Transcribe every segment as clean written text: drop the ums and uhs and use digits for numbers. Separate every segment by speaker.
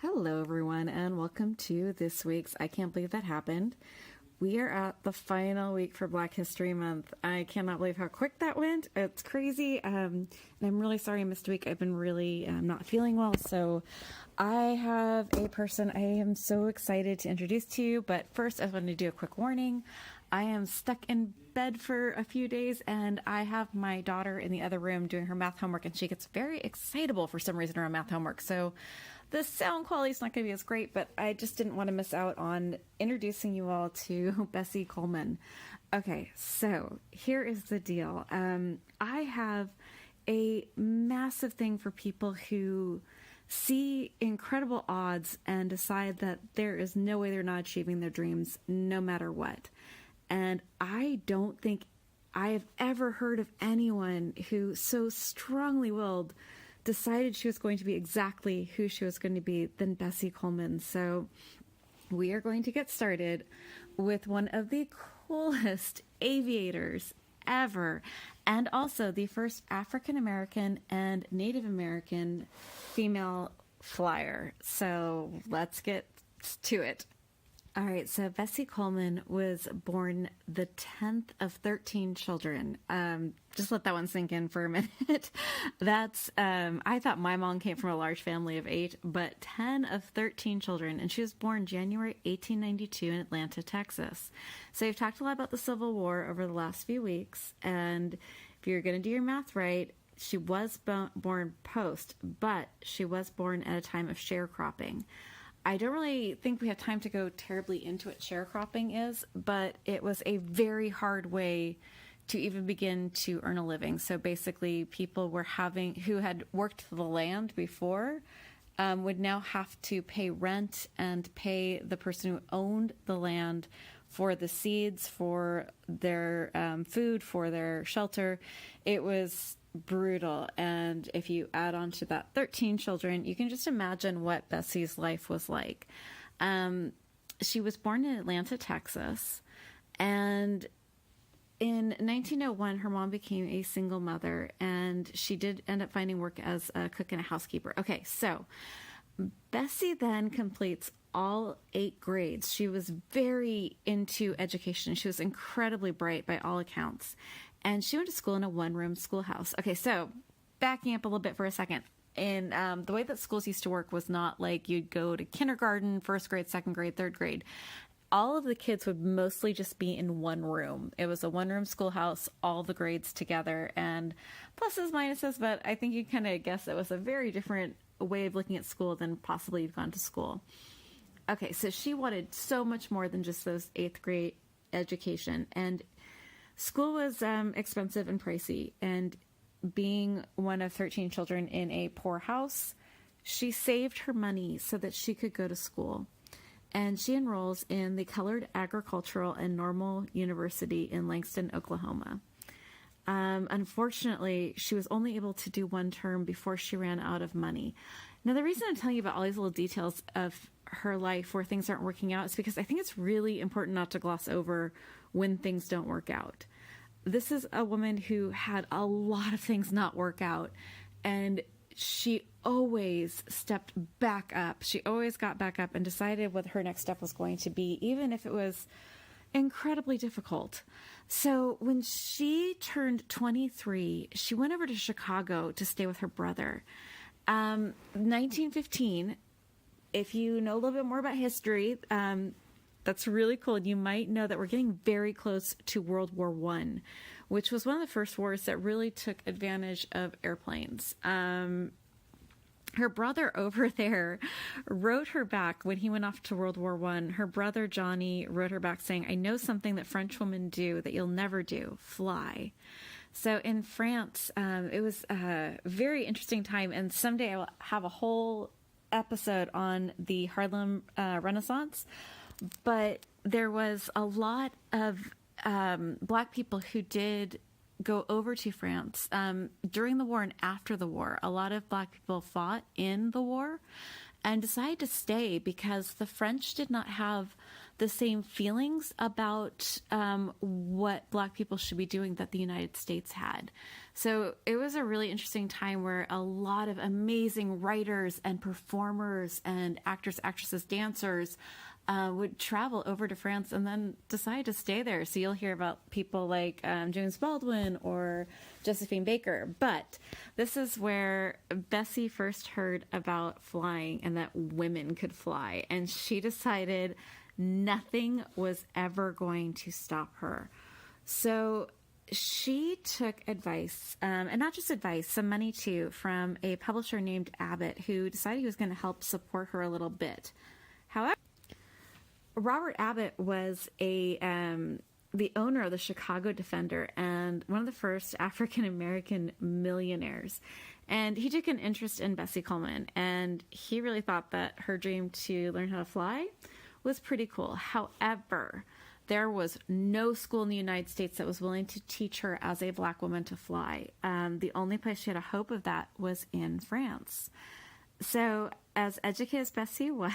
Speaker 1: Hello, everyone, and welcome to this week's I Can't Believe That Happened. We are at the final week for Black History Month. I cannot believe how quick that went. It's crazy. And I'm really sorry I missed a week. I've been really not feeling well. So I have a person I am so excited to introduce to you. But first, I wanted to do a quick warning. I am stuck in bed for a few days, and I have my daughter in the other room doing her math homework, and she gets very excitable for some reason around math homework. So the sound quality is not going to be as great, but I just didn't want to miss out on introducing you all to Bessie Coleman. Okay, so here is the deal. I have a massive thing for people who see incredible odds and decide that there is no way they're not achieving their dreams no matter what. And I don't think I have ever heard of anyone who so strongly willed decided she was going to be exactly who she was going to be than Bessie Coleman. So we are going to get started with one of the coolest aviators ever, and also the first African American and Native American female flyer. So let's get to it. All right, so Bessie Coleman was born the 10th of 13 children. Just let that one sink in for a minute. That's, I thought my mom came from a large family of 8, but 10 of 13 children. And she was born January 1892 in Atlanta, Texas. So we've talked a lot about the Civil War over the last few weeks. And if you're going to do your math right, she was born post, but she was born at a time of sharecropping. I don't really think we have time to go terribly into what sharecropping is, but it was a very hard way to even begin to earn a living. So basically, people who had worked the land before would now have to pay rent and pay the person who owned the land for the seeds, for their food, for their shelter. It was brutal. And if you add on to that 13 children, you can just imagine what Bessie's life was like. She was born in Atlanta, Texas, and in 1901, her mom became a single mother, and she did end up finding work as a cook and a housekeeper. Okay, so Bessie then completes all 8 grades. She was very into education. She was incredibly bright by all accounts. And she went to school in a one-room schoolhouse. Okay, so backing up a little bit for a second. And the way that schools used to work was not like you'd go to kindergarten, first grade, second grade, third grade. All of the kids would mostly just be in one room. It was a one-room schoolhouse, all the grades together, and pluses, minuses, but I think you kind of guess it was a very different way of looking at school than possibly you've gone to school. Okay, so she wanted so much more than just those 8th grade education, and school was expensive and pricey, and being one of 13 children in a poor house, she saved her money so that she could go to school. And she enrolls in the Colored Agricultural and Normal University in Langston, Oklahoma. Unfortunately, she was only able to do one term before she ran out of money. Now, the reason I'm telling you about all these little details of her life where things aren't working out is because I think it's really important not to gloss over when things don't work out. This is a woman who had a lot of things not work out, and she always stepped back up. She always got back up and decided what her next step was going to be, even if it was incredibly difficult. So when she turned 23, she went over to Chicago to stay with her brother. 1915, if you know a little bit more about history, that's really cool. And you might know that we're getting very close to World War I, which was one of the first wars that really took advantage of airplanes. Her brother over there wrote her back when he went off to World War I. Her brother Johnny wrote her back saying, "I know something that French women do that you'll never do, fly." So in France, it was a very interesting time. And someday I will have a whole episode on the Harlem Renaissance. But there was a lot of Black people who did go over to France during the war and after the war. A lot of Black people fought in the war and decided to stay because the French did not have the same feelings about what Black people should be doing that the United States had. So it was a really interesting time where a lot of amazing writers and performers and actors, actresses, dancers would travel over to France and then decide to stay there. So you'll hear about people like James Baldwin or Josephine Baker. But this is where Bessie first heard about flying and that women could fly. And she decided nothing was ever going to stop her. So she took advice, and not just advice, some money too, from a publisher named Abbott, who decided he was going to help support her a little bit. However, Robert Abbott was the owner of the Chicago Defender and one of the first African-American millionaires. And he took an interest in Bessie Coleman, and he really thought that her dream to learn how to fly was pretty cool. However, there was no school in the United States that was willing to teach her as a Black woman to fly. The only place she had a hope of that was in France. So as educated as Bessie was,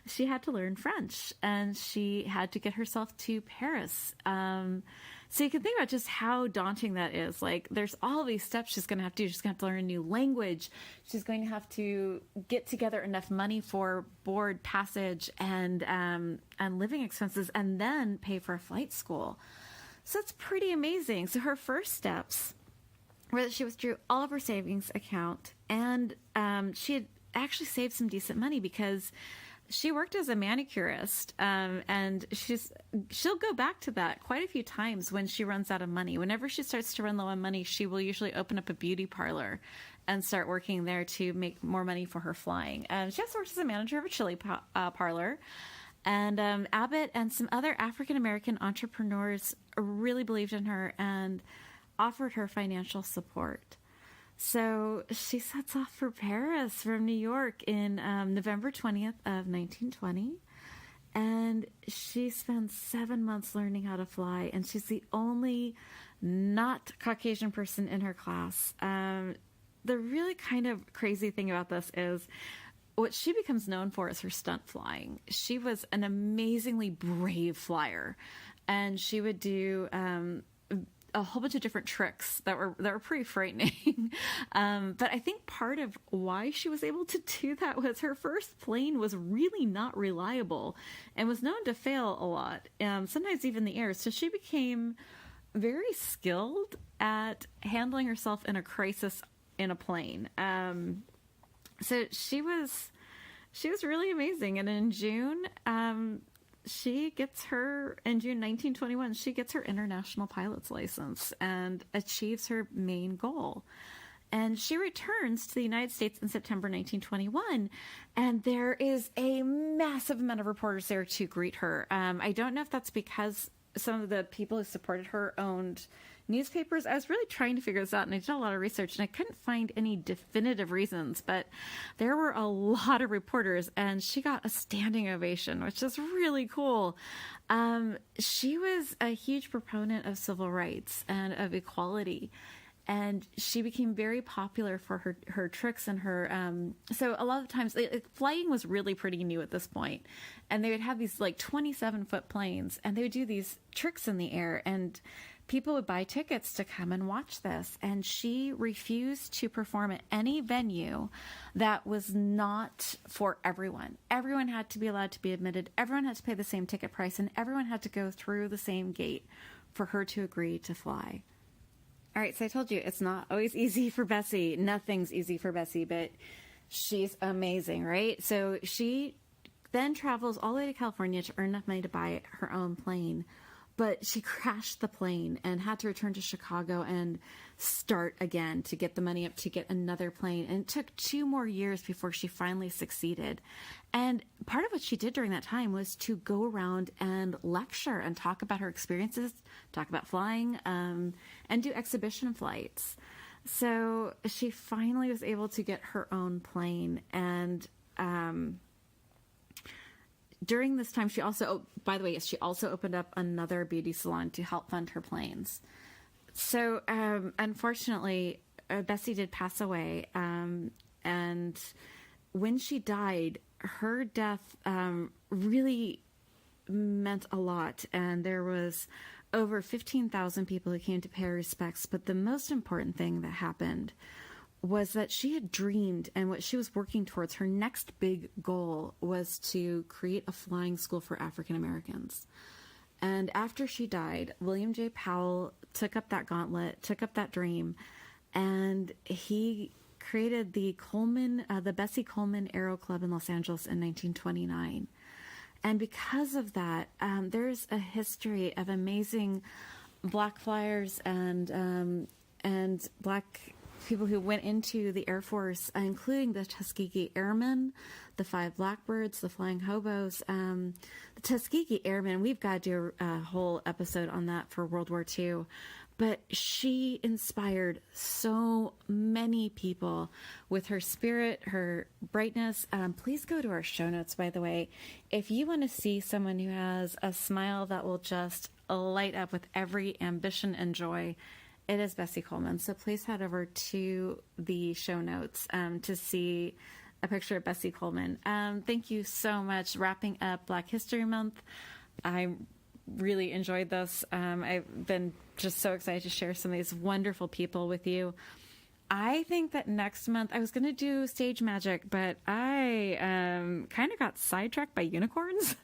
Speaker 1: she had to learn French, and she had to get herself to Paris. So you can think about just how daunting that is. Like, there's all these steps she's going to have to do. She's going to have to learn a new language. She's going to have to get together enough money for board, passage, and living expenses, and then pay for a flight school. So it's pretty amazing. So her first steps were that she withdrew all of her savings account, and she had actually saved some decent money because she worked as a manicurist, and she'll go back to that quite a few times when she runs out of money. Whenever she starts to run low on money, she will usually open up a beauty parlor and start working there to make more money for her flying. She also works as a manager of a chili parlor. And Abbott and some other African-American entrepreneurs really believed in her and offered her financial support. So she sets off for Paris from New York in November 20th of 1920. And she spends 7 months learning how to fly. And she's the only not Caucasian person in her class. The really kind of crazy thing about this is what she becomes known for is her stunt flying. She was an amazingly brave flyer. And she would do a whole bunch of different tricks that were pretty frightening. But I think part of why she was able to do that was her first plane was really not reliable and was known to fail a lot, sometimes even in the air. So she became very skilled at handling herself in a crisis in a plane. So she was really amazing. And in June, in June 1921, she gets her international pilot's license and achieves her main goal. And she returns to the United States in September 1921, and there is a massive amount of reporters there to greet her. I don't know if that's because some of the people who supported her owned newspapers. I was really trying to figure this out, and I did a lot of research, and I couldn't find any definitive reasons, but there were a lot of reporters, and she got a standing ovation, which is really cool. She was a huge proponent of civil rights and of equality, and she became very popular for her tricks and her, so a lot of times, flying was really pretty new at this point, and they would have these like 27-foot planes, and they would do these tricks in the air, and people would buy tickets to come and watch this. And she refused to perform at any venue that was not for everyone. Everyone had to be allowed to be admitted. Everyone had to pay the same ticket price, and everyone had to go through the same gate for her to agree to fly. All right, so I told you it's not always easy for Bessie. Nothing's easy for Bessie, but she's amazing, right? So she then travels all the way to California to earn enough money to buy her own plane. But she crashed the plane and had to return to Chicago and start again to get the money up to get another plane. And it took 2 more years before she finally succeeded. And part of what she did during that time was to go around and lecture and talk about her experiences, talk about flying, and do exhibition flights. So she finally was able to get her own plane. And during this time, she also opened up another beauty salon to help fund her planes. So, unfortunately, Bessie did pass away. And when she died, her death really meant a lot. And there was over 15,000 people who came to pay her respects. But the most important thing that happened was that she had dreamed, and what she was working towards, her next big goal was to create a flying school for African Americans. And after she died, William J. Powell took up that gauntlet, took up that dream, and he created the Bessie Coleman Aero Club in Los Angeles in 1929. And because of that, there's a history of amazing Black flyers and Black people who went into the Air Force, including the Tuskegee Airmen, the 5 Blackbirds, the Flying Hobos. The Tuskegee Airmen, we've got to do a whole episode on that for World War II. But she inspired so many people with her spirit, her brightness. Please go to our show notes, by the way. If you want to see someone who has a smile that will just light up with every ambition and joy, it is Bessie Coleman. So please head over to the show notes to see a picture of Bessie Coleman. Thank you so much. Wrapping up Black History Month. I really enjoyed this. I've been just so excited to share some of these wonderful people with you. I think that next month I was going to do stage magic, but I kind of got sidetracked by unicorns.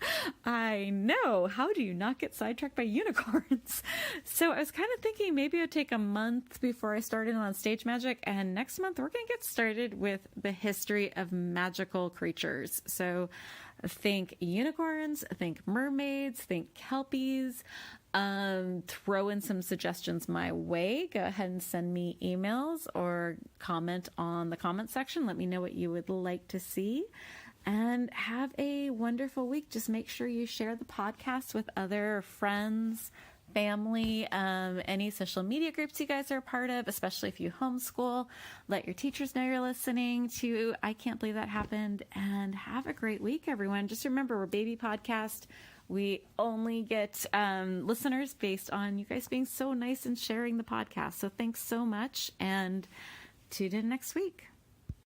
Speaker 1: I know. How do you not get sidetracked by unicorns? So I was kind of thinking maybe it would take a month before I started on stage magic. And next month we're going to get started with the history of magical creatures. So think unicorns, think mermaids, think kelpies. Throw in some suggestions my way. Go ahead and send me emails or comment on the comment section. Let me know what you would like to see, and have a wonderful week. Just make sure you share the podcast with other friends, family, any social media groups you guys are a part of, especially if you homeschool. Let your teachers know you're listening to I Can't Believe That Happened, and have a great week, everyone. Just remember, we're a baby podcast. We only get listeners based on you guys being so nice and sharing the podcast. So thanks so much, and tune in next week.